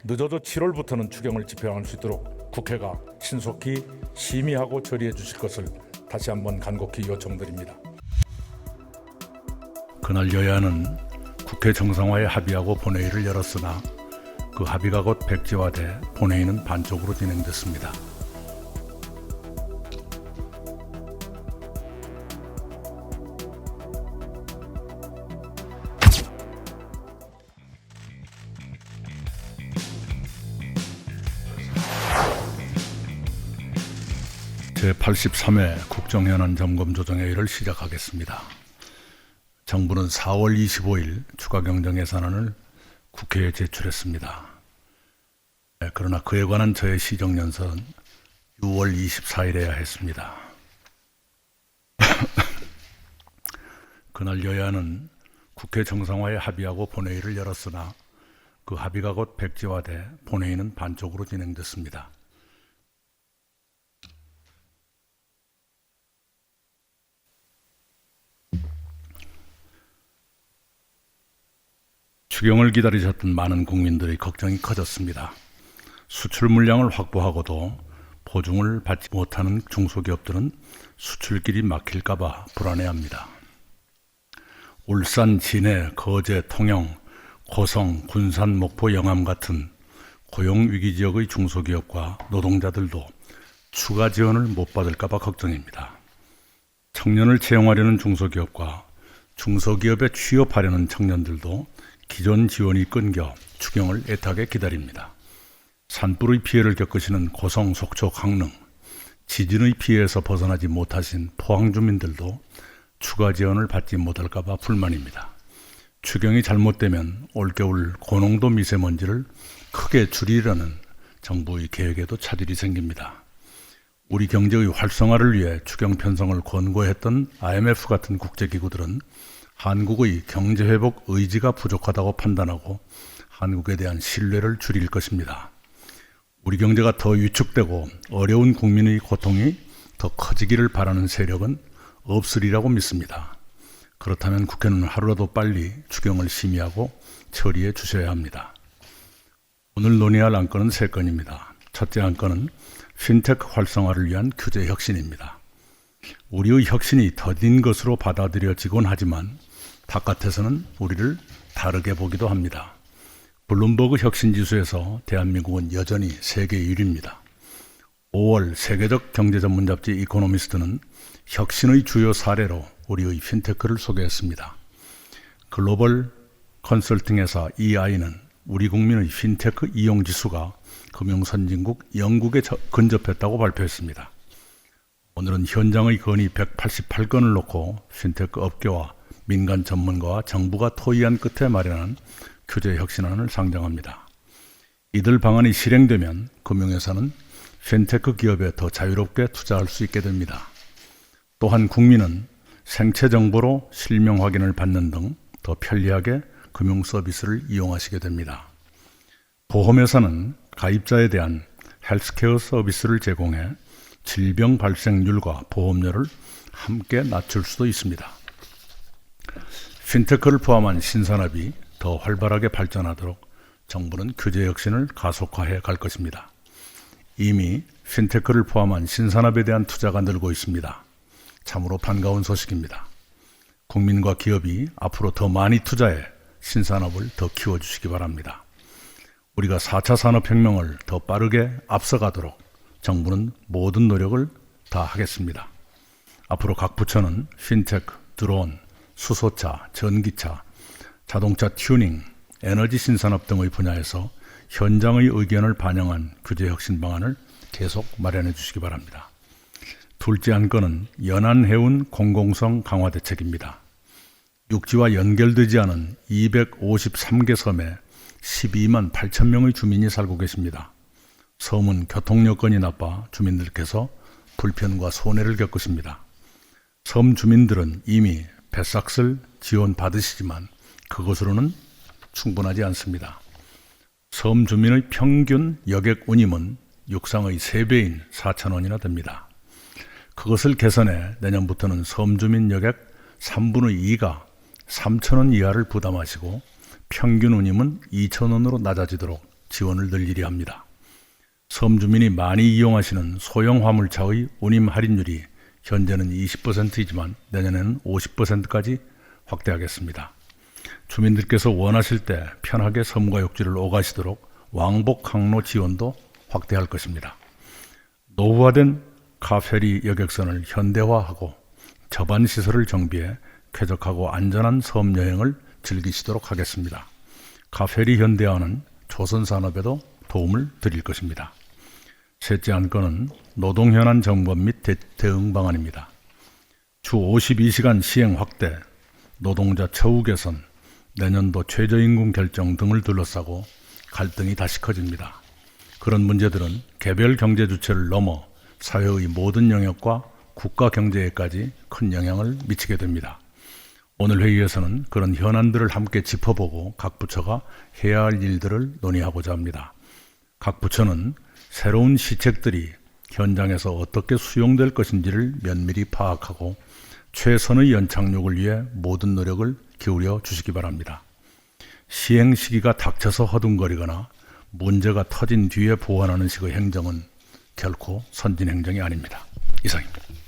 늦어도 7월부터는 추경을 집행할 수 있도록 국회가 신속히 심의하고 처리해 주실 것을 다시 한번 간곡히 요청드립니다. 그날 여야는 국회 정상화에 합의하고 본회의를 열었으나 그 합의가 곧 백지화돼 본회의는 반쪽으로 진행됐습니다. 제83회 국정현안 점검 조정회의를 시작하겠습니다. 정부는 4월 25일 추가경정 국회에 제출했습니다. 그러나 그에 관한 저의 시정연설은 6월 24일에야 했습니다. 그날 여야는 국회 정상화에 합의하고 본회의를 열었으나 그 합의가 곧 백지화돼 본회의는 반쪽으로 진행됐습니다. 추경을 기다리셨던 많은 국민들의 걱정이 커졌습니다. 수출 물량을 확보하고도 보증을 받지 못하는 중소기업들은 수출길이 막힐까봐 불안해합니다. 울산, 진해, 거제, 통영, 고성, 군산, 목포, 영암 같은 고용위기 지역의 중소기업과 노동자들도 추가 지원을 못 받을까봐 걱정입니다. 청년을 채용하려는 중소기업과 중소기업에 취업하려는 청년들도 기존 지원이 끊겨 추경을 애타게 기다립니다. 산불의 피해를 겪으시는 고성, 속초, 강릉, 지진의 피해에서 벗어나지 못하신 포항 주민들도 추가 지원을 받지 못할까 봐 불만입니다. 추경이 잘못되면 올겨울 고농도 미세먼지를 크게 줄이려는 정부의 계획에도 차질이 생깁니다. 우리 경제의 활성화를 위해 추경 편성을 권고했던 IMF 같은 국제기구들은 한국의 경제회복 의지가 부족하다고 판단하고 한국에 대한 신뢰를 줄일 것입니다. 우리 경제가 더 위축되고 어려운 국민의 고통이 더 커지기를 바라는 세력은 없으리라고 믿습니다. 그렇다면 국회는 하루라도 빨리 추경을 심의하고 처리해 주셔야 합니다. 오늘 논의할 안건은 3건입니다. 첫째 안건은 핀테크 활성화를 위한 규제 혁신입니다. 우리의 혁신이 더딘 것으로 받아들여지곤 하지만 바깥에서는 우리를 다르게 보기도 합니다. 블룸버그 혁신지수에서 대한민국은 여전히 세계 1위입니다. 5월 세계적 경제 전문 잡지 이코노미스트는 혁신의 주요 사례로 우리의 핀테크를 소개했습니다. 글로벌 컨설팅 회사 EI는 우리 국민의 핀테크 이용 지수가 금융선진국 영국에 근접했다고 발표했습니다. 오늘은 현장의 건의 188건을 놓고 핀테크 업계와 민간 전문가와 정부가 토의한 끝에 마련한 규제 혁신안을 상정합니다. 이들 방안이 실행되면 금융회사는 핀테크 기업에 더 자유롭게 투자할 수 있게 됩니다. 또한 국민은 생체 정보로 실명 확인을 받는 등 더 편리하게 금융 서비스를 이용하시게 됩니다. 보험회사는 가입자에 대한 헬스케어 서비스를 제공해 질병 발생률과 보험료를 함께 낮출 수도 있습니다. 핀테크를 포함한 신산업이 더 활발하게 발전하도록 정부는 규제 혁신을 가속화해 갈 것입니다. 이미 핀테크를 포함한 신산업에 대한 투자가 늘고 있습니다. 참으로 반가운 소식입니다. 국민과 기업이 앞으로 더 많이 투자해 신산업을 더 키워주시기 바랍니다. 우리가 4차 산업혁명을 더 빠르게 앞서가도록 정부는 모든 노력을 다하겠습니다. 앞으로 각 부처는 핀테크, 드론, 수소차, 전기차, 자동차 튜닝, 에너지 신산업 등의 분야에서 현장의 의견을 반영한 규제 혁신 방안을 계속 마련해 주시기 바랍니다. 둘째 안건은 연안해운 공공성 강화 대책입니다. 육지와 연결되지 않은 253개 섬에 12만 8천 명의 주민이 살고 계십니다. 섬은 교통 여건이 나빠 주민들께서 불편과 손해를 겪으십니다. 섬 주민들은 이미 배삭슬 지원 받으시지만 그것으로는 충분하지 않습니다. 섬 주민의 평균 여객 운임은 육상의 3배인 4,000원이나 됩니다. 그것을 개선해 내년부터는 섬 주민 여객 3분의 2가 3,000원 이하를 부담하시고 평균 운임은 2,000원으로 낮아지도록 지원을 늘리려 합니다. 섬 주민이 많이 이용하시는 소형 화물차의 운임 할인율이 현재는 20%이지만 내년에는 50%까지 확대하겠습니다. 주민들께서 원하실 때 편하게 섬과 육지를 오가시도록 왕복 항로 지원도 확대할 것입니다. 노후화된 카페리 여객선을 현대화하고 저반 시설을 정비해 쾌적하고 안전한 섬 여행을 즐기시도록 하겠습니다. 카페리 현대화는 조선 산업에도 도움을 드릴 것입니다. 셋째 안건은 노동 현안 점검 및 대응 방안입니다. 주 52시간 시행 확대, 노동자 처우 개선, 내년도 최저임금 결정 등을 둘러싸고 갈등이 다시 커집니다. 그런 문제들은 개별 경제 주체를 넘어 사회의 모든 영역과 국가 경제에까지 큰 영향을 미치게 됩니다. 오늘 회의에서는 그런 현안들을 함께 짚어보고 각 부처가 해야 할 일들을 논의하고자 합니다. 각 부처는 새로운 시책들이 현장에서 어떻게 수용될 것인지를 면밀히 파악하고 최선의 연착륙을 위해 모든 노력을 기울여 주시기 바랍니다. 시행 시기가 닥쳐서 허둥거리거나 문제가 터진 뒤에 보완하는 식의 행정은 결코 선진 행정이 아닙니다. 이상입니다.